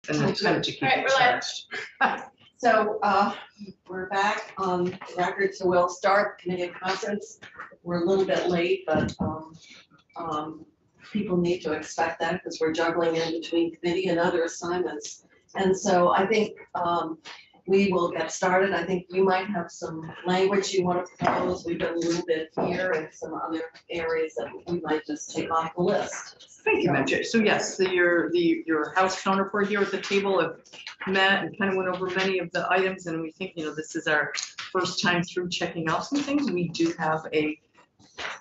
and then kind of to keep All right, it relax. charged. So we're back on the record, so we'll start committee of conference. We're a little bit late, but people need to expect that because we're juggling in between committee and other assignments. And so I think we will get started. I think you might have some language you want to propose. We've done a little bit here and some other areas that we might just take off the list. Thank you, Madam Chair. So yes, your House counterpart here at the table have met and kind of went over many of the items, and we think, this is our first time through checking out some things. We do have a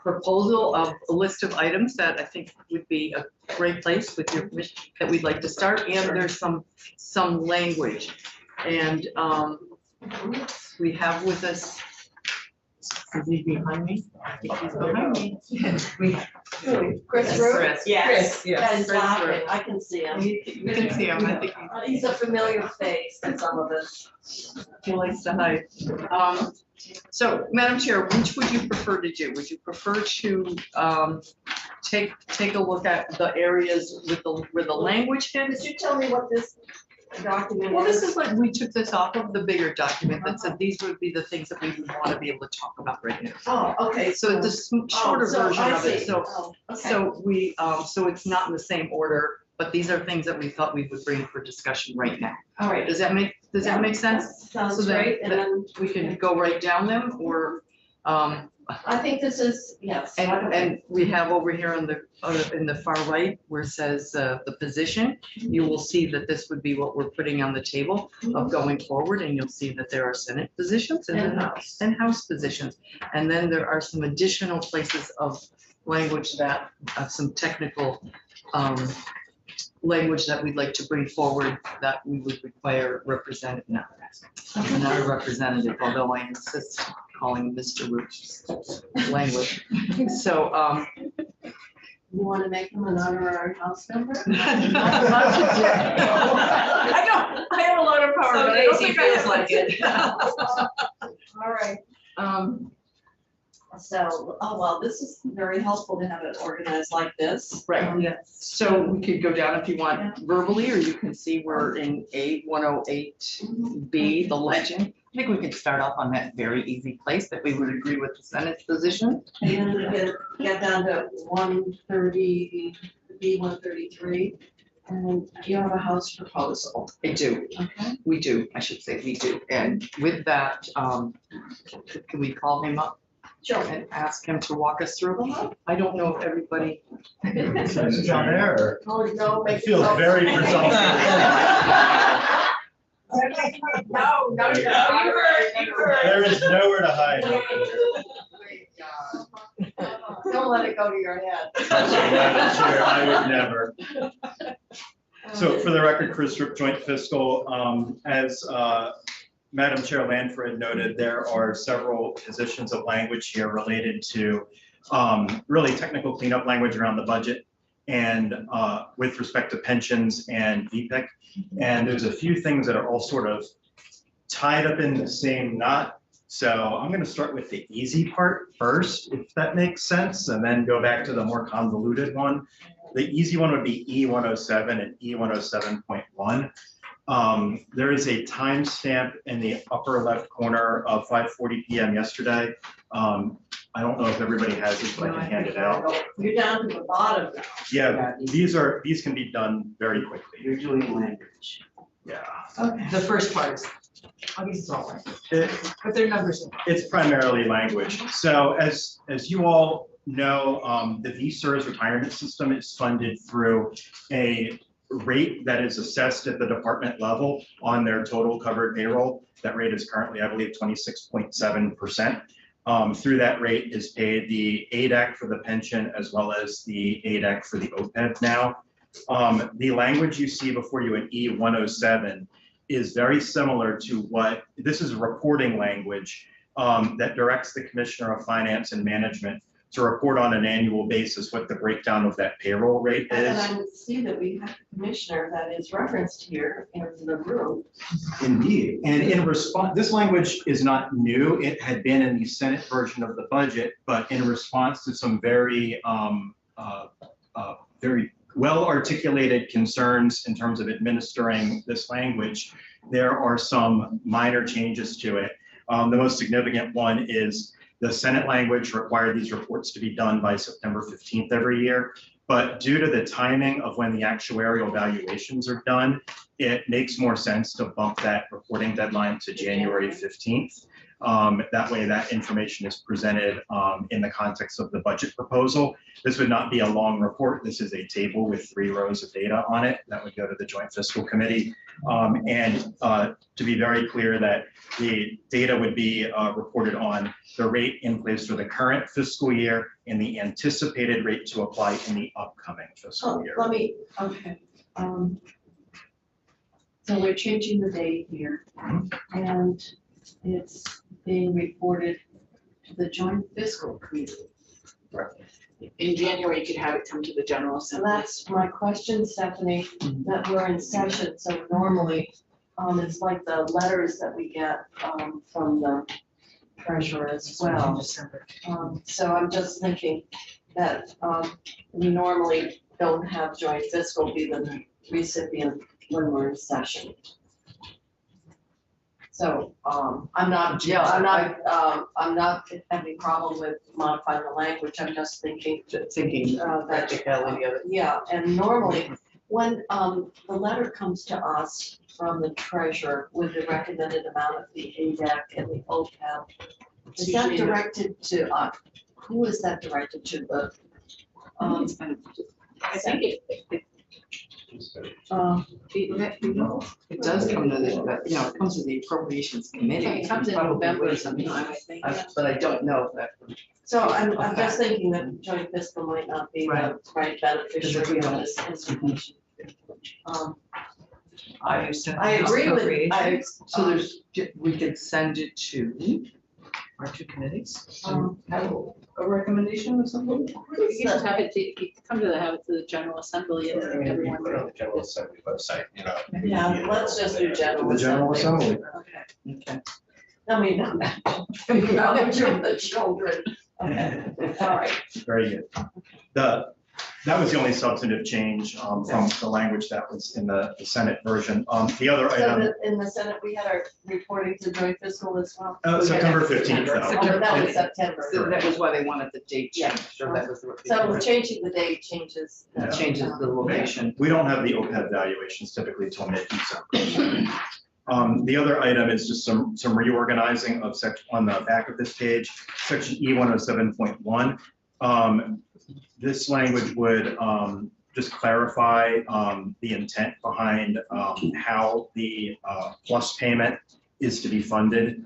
proposal of a list of items that I think would be a great place with your permission that we'd like to start, and there's some language. And we have with us, is he behind me? I think he's behind me. Chris Root? Chris. Yes. That is Chris laughing. Root. I can see him. You can see him. I think He's a familiar face to some of us. he likes to hide. So, Madam Chair, which would you prefer to do? Would you prefer to take a look at the areas with where the language Could is? you tell me what this document is? Well, this is like, we took this off of the bigger document that said these would be the things that we would want to be able to talk about right now. Oh, okay. So the shorter so version I of it, see. so Okay. so we, so it's not in the same order, but these are things that we thought we would bring for discussion right now. All right. Does that make sense? So Sounds then- great, and then We can go right down them, or, I think this is, yes. and we have over here on in the far right where it says the position, you will see that this would be what we're putting on the table of going forward, and you'll see that there are Senate positions and In-house. House positions. And then there are some additional places of language that, some technical language that we'd like to bring forward that we would require not a representative, although I insist calling Mr. Root's language. So, You want to make him an honorary house member? I have a lot of power, but I don't think I feels have like it. All right. So, oh, well, this is very helpful to have it organized like this. Right, yeah. So we could go down if you want verbally, or you can see we're in A108B, the legend. I think we could start off on that very easy place that we would agree with the Senate position. And we get down to 130, B133, and you have a house proposal. I do, Okay. we do, I should say we do. And with that, can we call him up? Sure. And ask him to walk us through? I don't know if everybody. Is John there? Oh, no, I make feel yourself- very presumptuous. No, you heard. There is nowhere to hide. Don't let it go to your head. Madam Chair, I would never. So for the record, Chris Root, Joint Fiscal, as Madam Chair Lanford noted, there are several positions of language here related to really technical cleanup language around the budget and with respect to pensions and VPIC. And there's a few things that are all sort of tied up in the same knot. So I'm going to start with the easy part first, if that makes sense, and then go back to the more convoluted one. The easy one would be E107 and E107.1. There is a timestamp in the upper left corner of 5:40 p.m. yesterday. I don't know if everybody has it, but I can hand it out. You're down to the bottom now. Yeah, these can be done very quickly. You're doing language. Yeah. Okay. The first part is, I guess it's all right, It- but their numbers. It's primarily language. So as you all know, the VSERS retirement system is funded through a rate that is assessed at the department level on their total covered payroll. That rate is currently, I believe, 26.7%. Through that rate is paid the ADAC for the pension as well as the ADAC for the OPEB now. The language you see before you in E107 is very similar to what, this is reporting language that directs the Commissioner of Finance and Management to report on an annual basis what the breakdown of that payroll rate And is. I would see that we have a commissioner that is referenced here in the room. Indeed, and in response, this language is not new. It had been in the Senate version of the budget, but in response to some very well-articulated concerns in terms of administering this language. There are some minor changes to it. The most significant one is the Senate language required these reports to be done by September 15th every year. But due to the timing of when the actuarial valuations are done, it makes more sense to bump that reporting deadline to January 15th. That way that information is presented in the context of the budget proposal. This would not be a long report. This is a table with 3 rows of data on it that would go to the Joint Fiscal Committee. To be very clear that the data would be reported on the rate in place for the current fiscal year and the anticipated rate to apply in the upcoming fiscal year. Let me, okay. So we're changing the date here, and it's being reported to the Joint Fiscal Committee. In January, you could have it come to the General So Assembly. that's my question, Stephanie, that we're in session, so normally, it's like the letters that we get, from the treasurer as well. So I'm just thinking that, we normally don't have joint fiscal be the recipient when we're in session. So, I'm not having a problem with modifying the language, I'm just thinking, Thinking that, practicality of it. yeah, and normally, when, the letter comes to us from the treasurer with the recommended amount of the ADAC and the OPEB, is that directed to, who is that directed to, the, I think it It does come to the, it comes to the appropriations committee. it comes in Probably November ways sometime, I think. But I don't know if that. so I'm just thinking that joint fiscal might not be the right beneficiary of this information. I used to. I agree with, So there's, we could send it to our 2 committees. Have a recommendation or something? You can have it, you can come to have it to the General Assembly and everyone. Put it on the General Assembly website, you know. yeah, let's just do general. The General Assembly. Okay. Okay. I mean, not that, knowledge of the children. Okay, all right. Very good. That was the only substantive change from the language that was in the Senate version. The other So item, in the Senate, we had our reporting to joint fiscal as well. September 15th though. Oh, but that was September. So that was why they wanted the date changed, or that was the. So changing the date changes. That changes the location. We don't have the OPEB valuations typically until mid-December. The other item is just some reorganizing of on the back of this page, section E107.1. This language would just clarify the intent behind how the plus payment is to be funded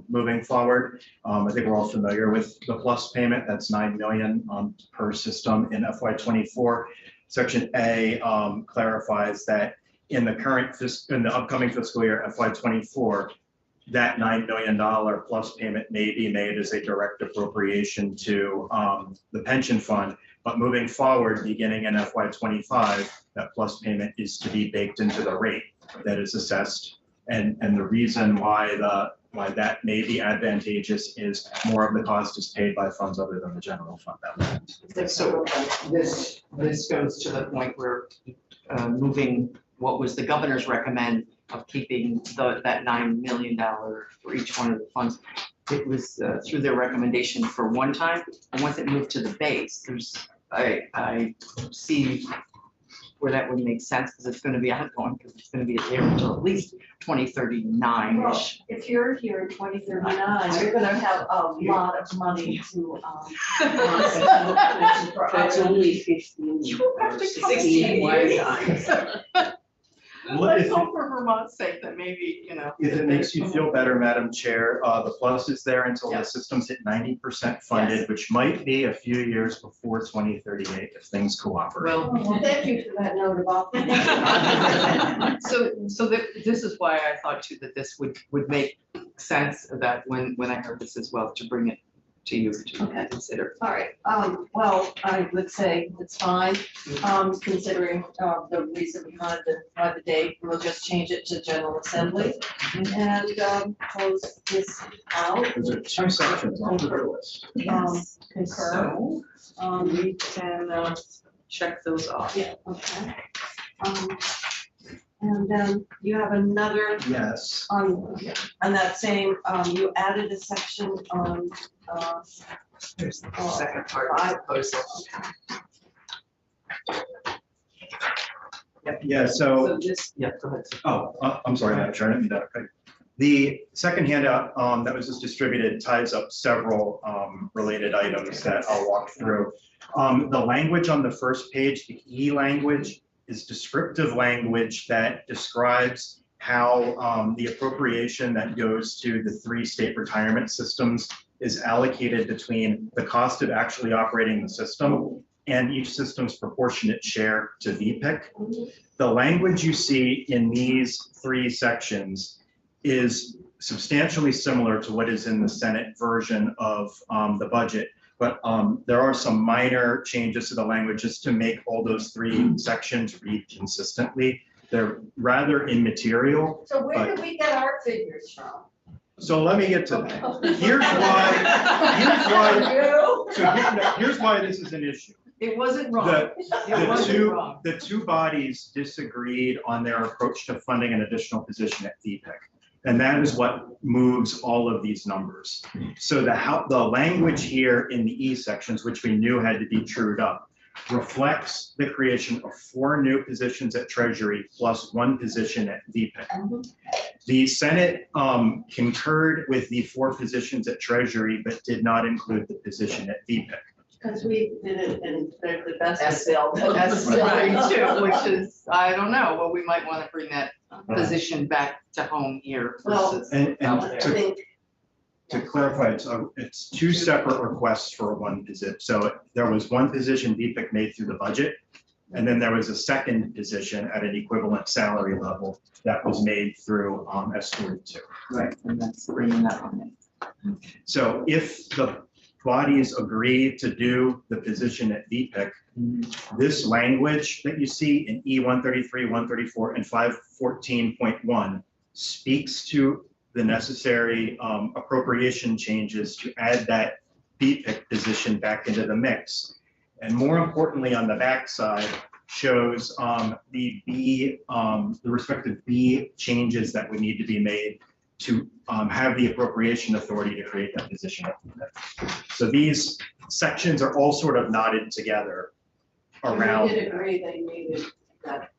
moving forward. I think we're all familiar with the plus payment. That's 9 million per system in FY24. Section A clarifies that in the upcoming fiscal year FY24, that $9 million plus payment may be made as a direct appropriation to the pension fund. But moving forward, beginning in FY25, that plus payment is to be baked into the rate that is assessed. And the reason why that may be advantageous is more of the cost is paid by funds other than the general fund balance. So this goes to the point where moving what was the governor's recommend of keeping that $9 million for each one of the funds. It was through their recommendation for one time, and once it moved to the base, I see where that would make sense, because it's gonna be ongoing, because it's gonna be there until at least 2039-ish. Well, if you're here in 2039, you're gonna have a lot of money to. That's only 15 You have or to 16 come years. Let's hope for Vermont's sake that maybe, If it makes you feel better, Madam Chair, the plus is there until the Yes. system's hit 90% funded, Yes. which might be a few years before 2038 if things cooperate. Well, Thank you for that note about that. so this is why I thought too that this would make sense, that when I heard this as well, to bring it to you Okay. to consider. All right, well, I would say it's fine, considering, the reason behind the date, we'll just change it to General Assembly and, close this out. Those are 2 sections on the list. Concur. So we can check those off. Yeah, okay. And then you have another Yes. on that same, you added a section on, Here's the Oh, second part of the proposal. Yeah, so. So this, yeah, go ahead. Oh, I'm sorry, Madam Chair, I didn't mean that. Okay. The second handout that was just distributed ties up several related items that I'll walk through. The language on the first page, the E language, is descriptive language that describes how the appropriation that goes to the 3 state retirement systems is allocated between the cost of actually operating the system and each system's proportionate share to VPIC. The language you see in these 3 sections is substantially similar to what is in the Senate version of the budget. But there are some minor changes to the language just to make all those 3 sections read consistently. They're rather immaterial. so where did we get our figures from? So let me get to that. Here's why this is an issue. It wasn't wrong. The, It the wasn't two, wrong. the 2 bodies disagreed on their approach to funding an additional position at VPIC. And that is what moves all of these numbers. So the language here in the E sections, which we knew had to be trued up, reflects the creation of 4 new positions at Treasury plus 1 position at VPIC. The Senate concurred with the 4 positions at Treasury, but did not include the position at VPIC. Because we did it in the best That's- bill. That's right too, which is, I don't know, well, we might want to bring that position back to home here Well, versus And out I there. think, to clarify, it's 2 separate requests for 1 position. So there was 1 position VPIC made through the budget, and then there was a second position at an equivalent salary level that was made through S42. Right, and that's bringing that on in. So if the bodies agree to do the position at VPIC, this language that you see in E 133, 134, and 514.1 speaks to the necessary appropriation changes to add that VPIC position back into the mix. And more importantly, on the backside, shows the respective B changes that would need to be made to have the appropriation authority to create that position. So these sections are all sort of knotted together around. we did agree they needed that.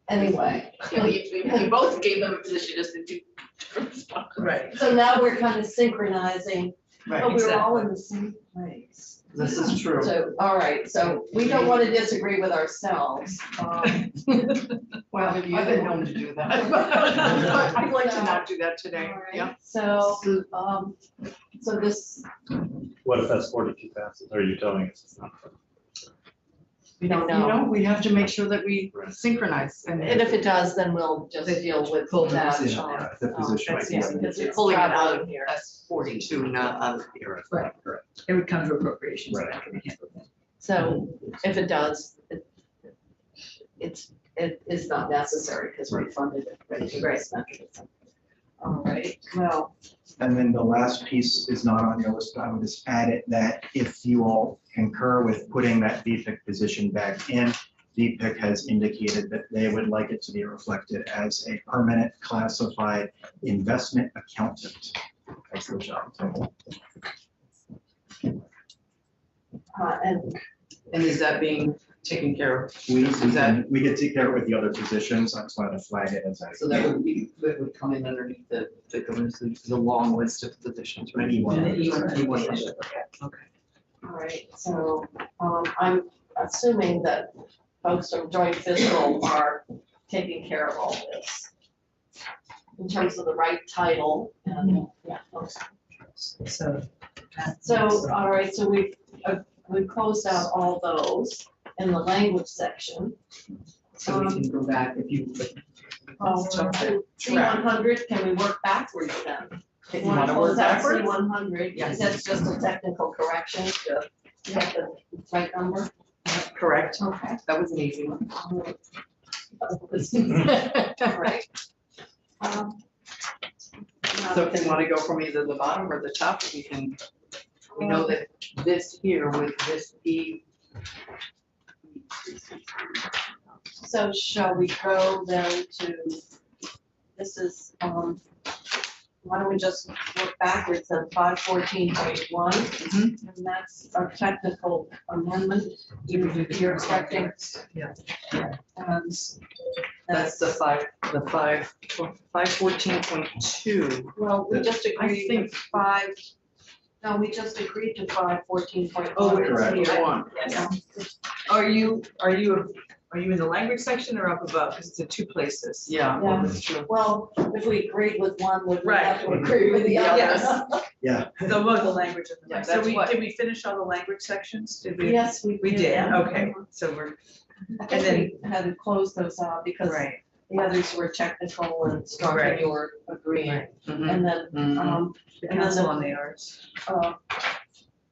Anyway, You both gave them a position just in 2 different spots. Right. so now we're kind of synchronizing, Right, but we're all exactly. in the same place. This is true. So, all right, so we don't want to disagree with ourselves. Well, I've been known to do that. I'd like to not do that today, All right, yeah. so, so this, What if that's 42 passes? Are you telling us it's not? we don't You know. know, we have to make sure that we Right. synchronize and. And if it does, then we'll just deal with Pull the that. position out. The position That's might be- easy, because it's Pulling it out traveling of here. S42, not out of here. Right. Correct. It would come to appropriations, Right. that can be handled then. So if it does, it is not necessary because we funded it, ready to raise mechanism. All right, well, And then the last piece is not on your list, but I would just add it that if you all concur with putting that VPIC position back in, VPIC has indicated that they would like it to be reflected as a permanent classified investment accountant. That's the job title. and And is that being taken care of? We Is that- can take care of it with the other positions. I just wanted to flag it as a. So that would be, that would come in underneath the long list of positions, right? E1. Okay. all right, so I'm assuming that folks from joint fiscal are taking care of all this in terms of the right title and, yeah, okay. So. So, all right, so we've closed out all those in the language section. So we can go back if you. C100, can we work backwards then? If you want to work backwards? C100, Yes. that's just a technical correction to get the right number. Correct. Okay. That was an easy one. All right. So if you want to go from either the bottom or the top, we know that this here with this E So shall we go then to, this is, why don't we just look backwards at 514.1? Mhm. And that's a technical amendment. You're expecting. Yeah. And That's the 514.2. Well, we just I agreed think- to we just agreed to 514.1. Oh, It's correct. here. One. Yeah. Are you in the language section or up above? Because it's in two places. Yeah. Yeah. That's true. Well, if we agreed with one, would we Right. have to agree with the other? Yes. So both the language and Yeah, the, so that's what- did we finish all the language sections? Did we? Yes, we We did, yeah. okay, so we're, I think we had to close those out because right, the others were technical and Strong Right. and you were agreeing. Right. Mhm. And then, Mhm. the And then council the- on the arts.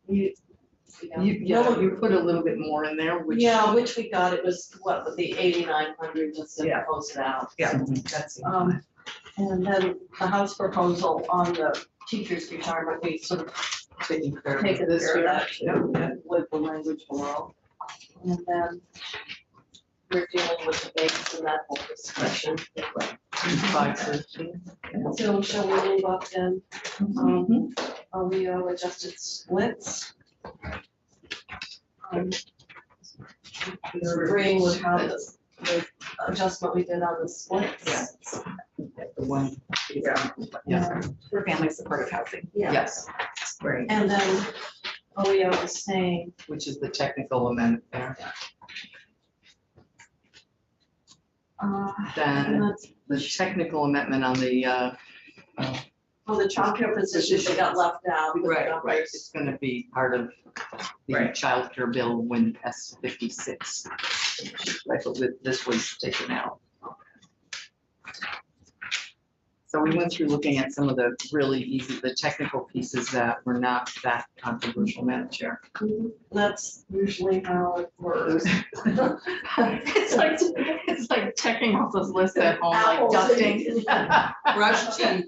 You. You put a little bit more in there, which. Yeah, which we got, it was what, with the 8,900 just to Yeah. close it out. Yeah, Mhm. that's. And then the House proposal on the teacher's retirement, we sort of Taking care of taken this care of year. that with the language below. And then we're dealing with the base and that whole discussion. 513. So shall we move up then? Mhm. Leo adjusted splits. You're agreeing with how the adjustment we did on the splits? The one. Yeah. For family supportive housing. Yeah, Yes, Right. and then Leo is saying, which is the technical amendment there. Then and that's, the technical amendment on the, oh, the childcare positions, they got left out. with the Right, numbers. right, it's gonna be part of the Right. childcare bill when S56. Right, but this was taken out. So we went through looking at some of the really easy, the technical pieces that were not that controversial, Madam Chair. That's usually how it works. It's like checking off this list at home, like Apples. dusting. Brush teeth.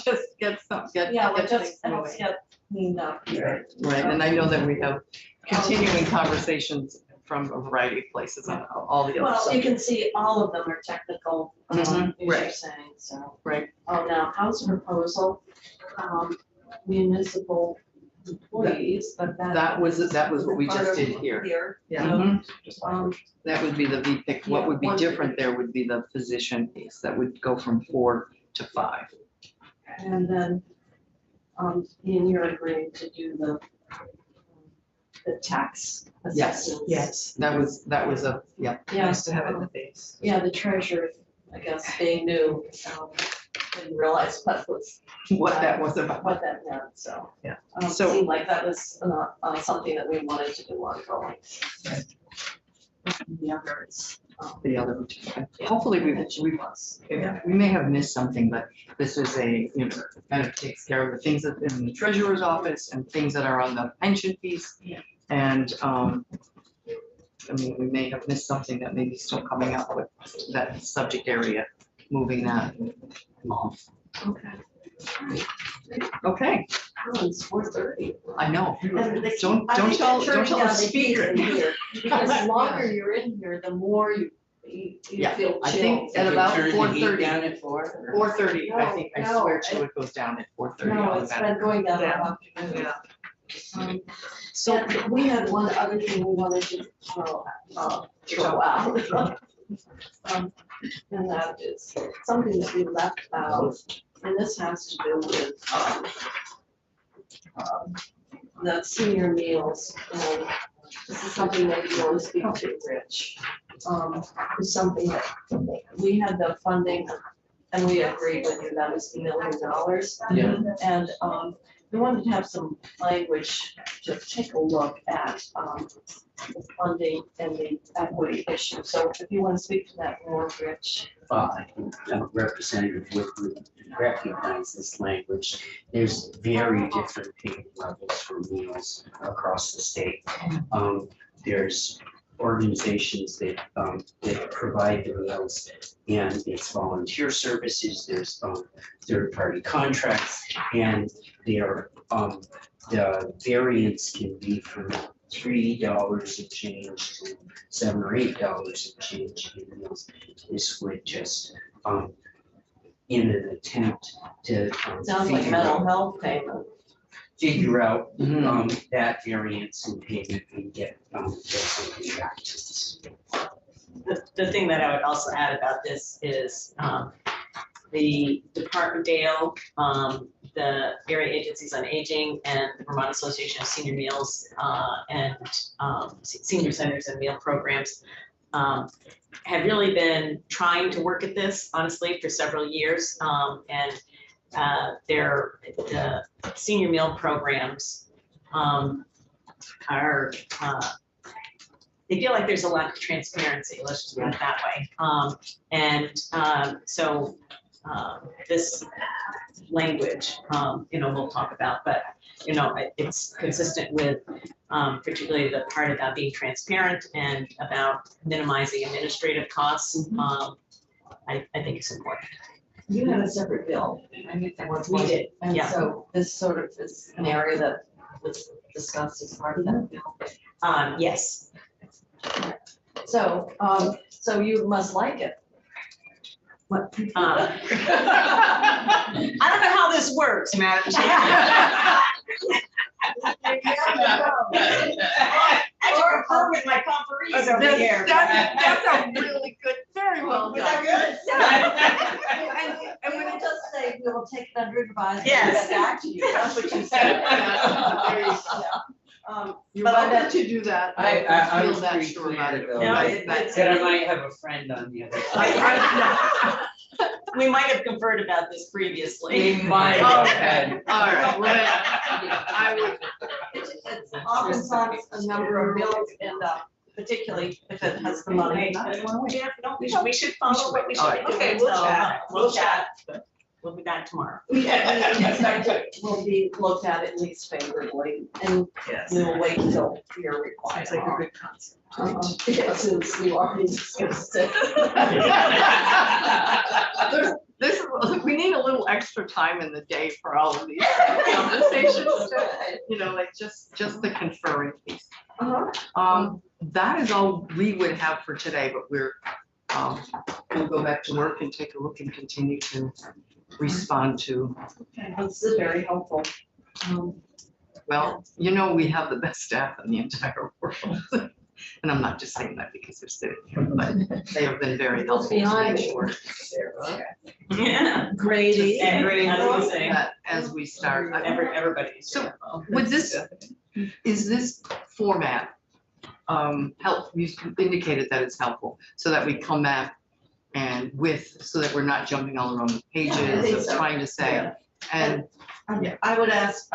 Just get some, get Yeah, well, get just things helps moving. get cleaned up here. Right, and I know that we have continuing conversations from a variety of places on all the other Well, you subjects. can see all of them are technical, Mhm, as you're right. saying, so. Right. Oh, now, house proposal, municipal employees, but That was what we part just of did here. Yeah. Mhm. Um, That would be the VPIC. What Yeah, would be one- different there would be the position piece. That would go from 4 to 5. and then, Ian, you're agreeing to do the tax Yes. assessments. Yes, That was a, yeah. Yeah, nice to have it in the face. yeah, the treasurer, I guess, being new, didn't realize What that was about. what that meant, so. Yeah. So- Seemed like that was something that we wanted to do ongoing. Right. The others. The other, hopefully we may have missed something, but this is kind of takes care of the things that in the treasurer's office and things that are on the pension piece. Yeah. And, I mean, we may have missed something that may be still coming up with that subject area, moving that off. Okay. Okay, Oh, it's 4:30. I know. And they keep- Don't I think tell they're turning the down the speaker. heat in here, Because the longer you're in here, the more you Yeah, feel I chill. think at about 4:30. Down at 4? 4:30, I think, I No, swear no, to it goes down at 4:30. No, it's been going down all afternoon. Yeah. So, And we had one other thing we wanted to throw out. And that is something that we left out, and this has to do with, the senior meals. And this is something that you want to speak to, Rich. It's something that we had the funding, and we agreed with you, that was $1 million. Yeah. And, we wanted to have some language to take a look at, the funding and the equity issue. So if you want to speak to that more, Rich. Representative Whitman recognize this language. There's very different payment levels for meals across the state. There's organizations that provide the meals, and it's volunteer services, there's third-party contracts, and there, the variance can be from $3 and change to $7 or $8 and change in meals. This would just, in an attempt to Sounds like mental health payment. figure out Mm-hmm. that variance in payment and get something back to us. The thing that I would also add about this is the Department Dale, the area agencies on aging and the Vermont Association of Senior Meals and senior centers and meal programs have really been trying to work at this, honestly, for several years. And the senior meal programs are, they feel like there's a lack of transparency, let's just put it that way. So this language, we'll talk about, but, it's consistent with particularly the part about being transparent and about minimizing administrative costs. I think it's important. You had a separate bill. We did, And yeah. so this sort of is an area that was discussed as part of that bill. Yes. So, so you must like it. What? I don't know how this works, Madam Chair. I prefer with my conferees over here. That's a really good, very well Was done. that good? And when it does say we will take it under advisement and Yes. get back to you, that's what you said. There you go. You're But I welcome to do that. I Feel was that pretty sure clear about it. though, No, That's- that I might have a friend on the other side. We might have conferred about this previously. We might have had. All right, well, I would, It's oftentimes a number of bills end up, particularly if it has the money. Yeah, no, we should follow what we should be doing. Okay, we'll so, chat. We'll chat. We'll be back tomorrow. Will be looked at least favorably, and Yes. we'll wait till you're required. Sounds like a good concept. Yes, since you already discussed it. this, we need a little extra time in the day for all of these conversations, like just the conferring piece. That is all we would have for today, but we'll go back to work and take a look and continue to respond to, Okay, this is very helpful. well, we have the best staff in the entire world. And I'm not just saying that because they're sitting here, but they have been very helpful to behind make me. sure Yeah. Grady. And I was gonna say, that as we start. everybody's. So, Would this, is this format help, you indicated that it's helpful, so that we come back and so that we're not jumping all around the I think pages of so. trying to say, and I would ask,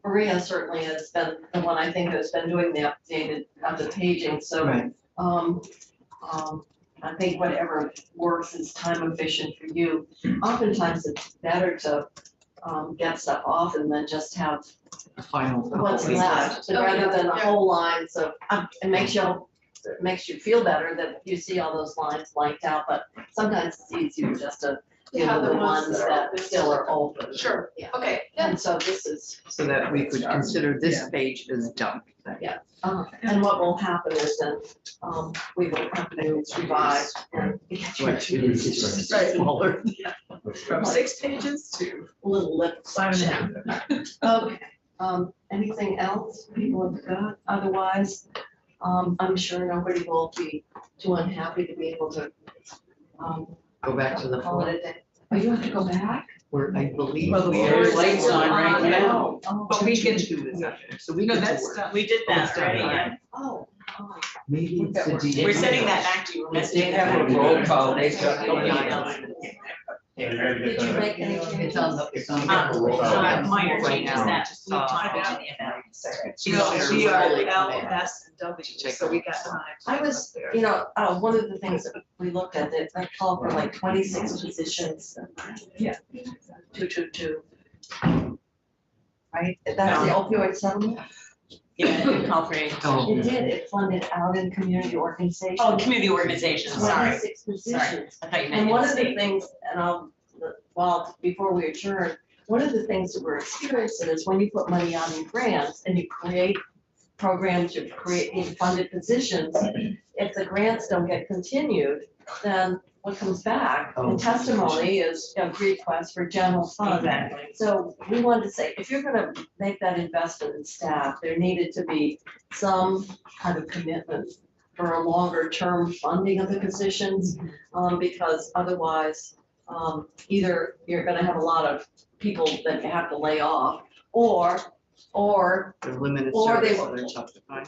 Maria certainly has been the one I think has been doing the updated of the paging, so. Right. I think whatever works is time efficient for you. Oftentimes it's better to, get stuff off and then just have the final. what's couple left, pages. rather than a whole line, so, it makes you feel better that you see all those lines blanked out, but sometimes it's easier just to give have the the ones ones that are that still are open. Sure. Yeah, Okay, and so this is, So that we could consider this page as done. and what will happen is then, we will have to revise and get you Which is Right. smaller. From 6 pages to a little lip. 5.5. Okay, anything else people have got? Otherwise, I'm sure nobody will be too unhappy to be able to, Go back to the call it a day. Oh, you have to go back? where I believe. Well, the we floor are- is lights on right now. But we can, do this afternoon, so we no, get to that's work. done. We did that already, All yeah. right. Oh. Maybe it's the D. We're sending that back to you. We're They messaging have a that. roll call, they Did you make any changes? It's on the, it's on Uh, the. minor Right changes now. that we talked Uh, about in the event. We are L, S, and W, so we got time. to I get was, up there. one of the things that we looked at, that I called for like 26 positions. Yeah. 222. Right, that's the opioid settlement? Yeah, good call for aid. Oh. It did, it funded out in community organizations. Oh, community organizations, sorry. 26 positions. I thought you meant And one of the in-state. things, and before we adjourn, one of the things that we're experiencing is when you put money out in grants and you create program to create funded positions, if the grants don't get continued, then what comes back in testimony is a request for general fund. Exactly. So we wanted to say, if you're gonna make that investment in staff, there needed to be some kind of commitment for a longer term funding of the positions, because otherwise, either you're gonna have a lot of people that you have to lay off, or They're limited Or they service, so will- they're tough to find.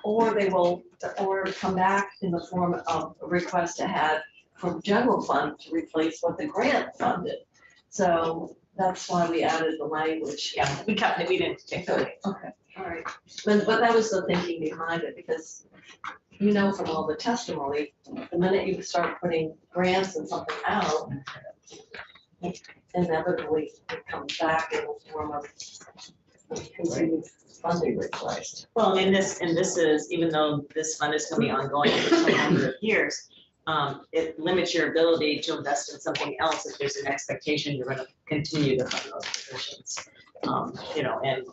or they will, or come back in the form of a request to have from general fund to replace what the grant funded. So that's why we added the language. Yeah, we kept it, we didn't take that. Okay, all right. But that was the thinking behind it, because you know from all the testimony, the minute you start putting grants and something out, inevitably it comes back in the form of continued funding request. Well, and this is, even though this fund is gonna be ongoing for some number of years, it limits your ability to invest in something else if there's an expectation you're gonna continue to fund those positions. You know, and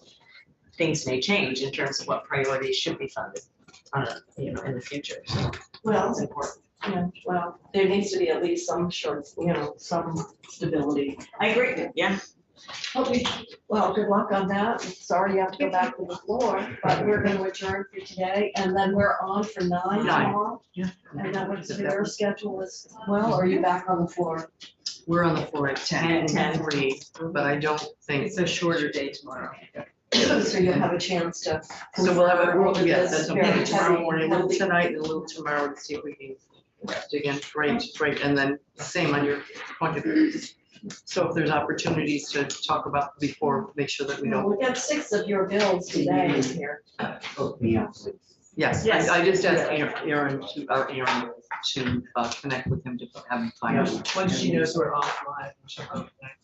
things may change in terms of what priorities should be funded, you know, in the future, so Well, it's important. yeah, well, there needs to be at least some short, some stability. I agree, yeah. Okay, well, good luck on that. Sorry you have to go back to the floor, but we're gonna adjourn for today, and then we're on for 9 9. tomorrow. Yeah. And then what's your schedule is, well, or are you back on the floor? We're on the floor at 10 and 3, but I don't think. It's a shorter day tomorrow. So you'll have a chance to. So we'll have a, confer with yes, this that's very okay, tomorrow heavy- morning, a little heavy- tonight and a little tomorrow to see if we can dig in, right, and then same on your point of view. So if there's opportunities to talk about before, make sure that we don't, We got 6 of your bills today in here. Hook me up with yes, Yes. I just asked Aaron to connect with him to have him find out. Once she knows we're off live, she'll go.